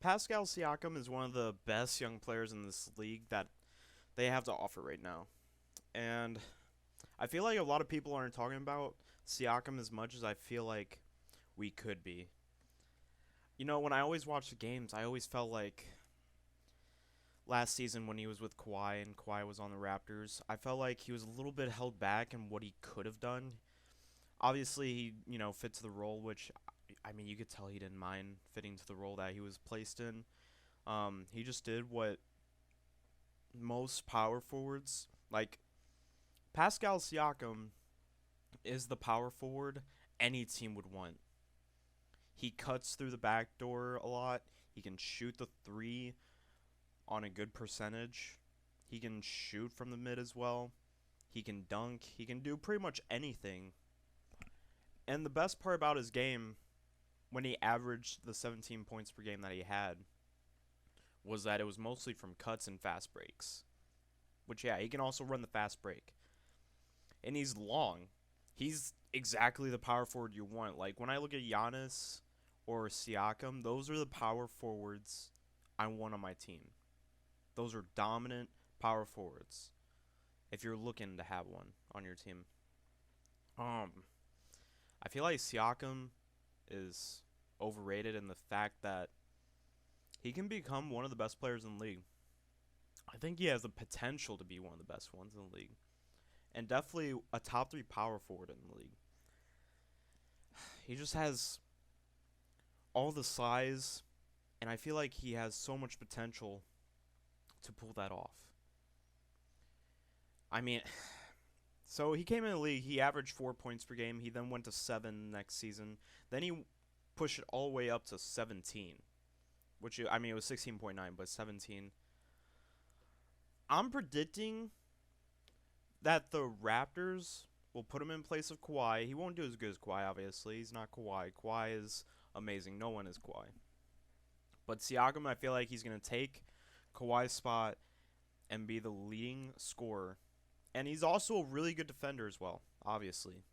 Pascal Siakam is one of the best young players in this league that they have to offer right now. And I feel like a lot of people aren't talking about Siakam as much as I feel like we could be. When I always watch the games, I always felt like last season when he was with Kawhi and Kawhi was on the Raptors, I felt like he was a little bit held back in what he could have done. Obviously, he fits the role, which, I mean, you could tell he didn't mind fitting to the role that he was placed in. He just did what most power forwards, like Pascal Siakam, is the power forward any team would want. He cuts through the back door a lot. He can shoot the three on a good percentage. He can shoot from the mid as well. He can dunk. He can do pretty much anything. And the best part about his game, when he averaged the 17 points per game that he had, was that it was mostly from cuts and fast breaks. Which, yeah, he can also run the fast break. And he's long. He's exactly the power forward you want. Like, when I look at Giannis or Siakam, those are the power forwards I want on my team. Those are dominant power forwards if you're looking to have one on your team. I feel like Siakam is overrated in the fact that he can become one of the best players in the league. I think he has the potential to be one of the best ones in the league. And definitely a top 3 power forward in the league. He just has all the size, and I feel like he has so much potential to pull that off. I mean, so he came in the league, he averaged 4 points per game. He then went to 7 next season. Then he pushed it all the way up to 17. Which, I mean, it was 16.9, but 17. I'm predicting that the Raptors will put him in place of Kawhi. He won't do as good as Kawhi, obviously. He's not Kawhi. Kawhi is amazing. No one is Kawhi. But Siakam, I feel like he's going to take Kawhi's spot and be the leading scorer. And he's also a really good defender as well, obviously.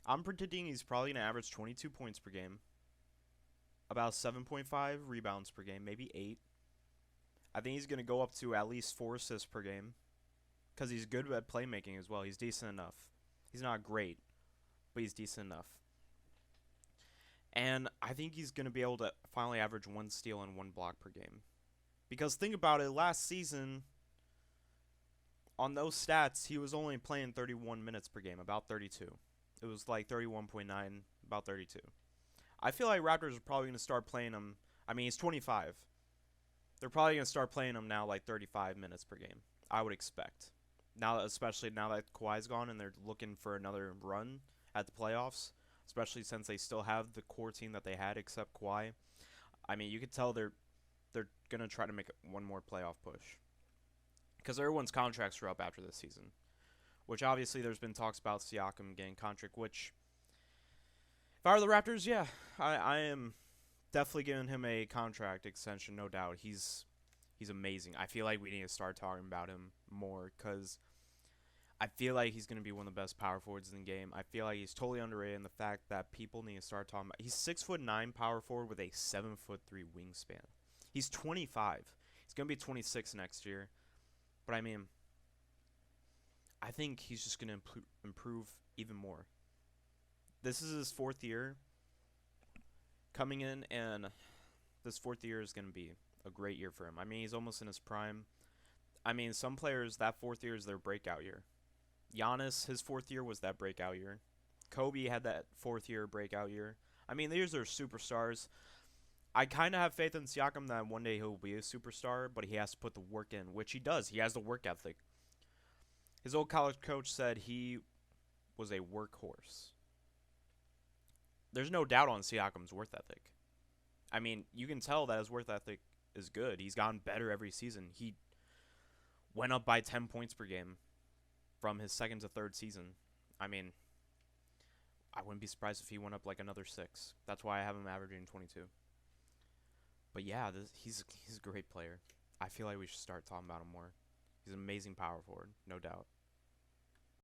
I'm predicting he's probably going to average 22 points per game, about 7.5 rebounds per game, maybe 8. I think he's going to go up to at least 4 assists per game because he's good at playmaking as well. He's decent enough. He's not great, but he's decent enough. And I think he's going to be able to finally average 1 steal and 1 block per game. Because think about it, last season, on those stats, he was only playing 31 minutes per game, about 32. It was like 31.9, about 32. I feel like Raptors are probably going to start playing him. I mean, he's 25. They're probably going to start playing him now like 35 minutes per game, I would expect. Especially now that Kawhi's gone and they're looking for another run at the playoffs, especially since they still have the core team that they had except Kawhi. I mean, you could tell they're going to try to make one more playoff push. Because everyone's contracts are up after this season. Which obviously there's been talks about Siakam getting contract, which if I were the Raptors, yeah, I am definitely giving him a contract extension, no doubt. He's amazing. I feel like we need to start talking about him more because I feel like he's going to be one of the best power forwards in the game. I feel like he's totally underrated in the fact that people need to start talking about. He's 6'9" power forward with a 7'3" wingspan. He's 25. He's going to be 26 next year. But I mean, I think he's just going to improve even more. This is his 4th year coming in, and this 4th year is going to be a great year for him. I mean, he's almost in his prime. I mean, some players, that 4th year is their breakout year. Giannis, his 4th year was that breakout year. Kobe had that 4th year breakout year. I mean, these are superstars. I kind of have faith in Siakam that one day he'll be a superstar, but he has to put the work in, which he does. He has the work ethic. His old college coach said he was a workhorse. There's no doubt on Siakam's work ethic. I mean, you can tell that his work ethic is good. He's gotten better every season. He went up by 10 points per game from his 2nd to 3rd season. I mean, I wouldn't be surprised if he went up like another 6. That's why I have him averaging 22. But yeah, he's a great player. I feel like we should start talking about him more. He's an amazing power forward, no doubt.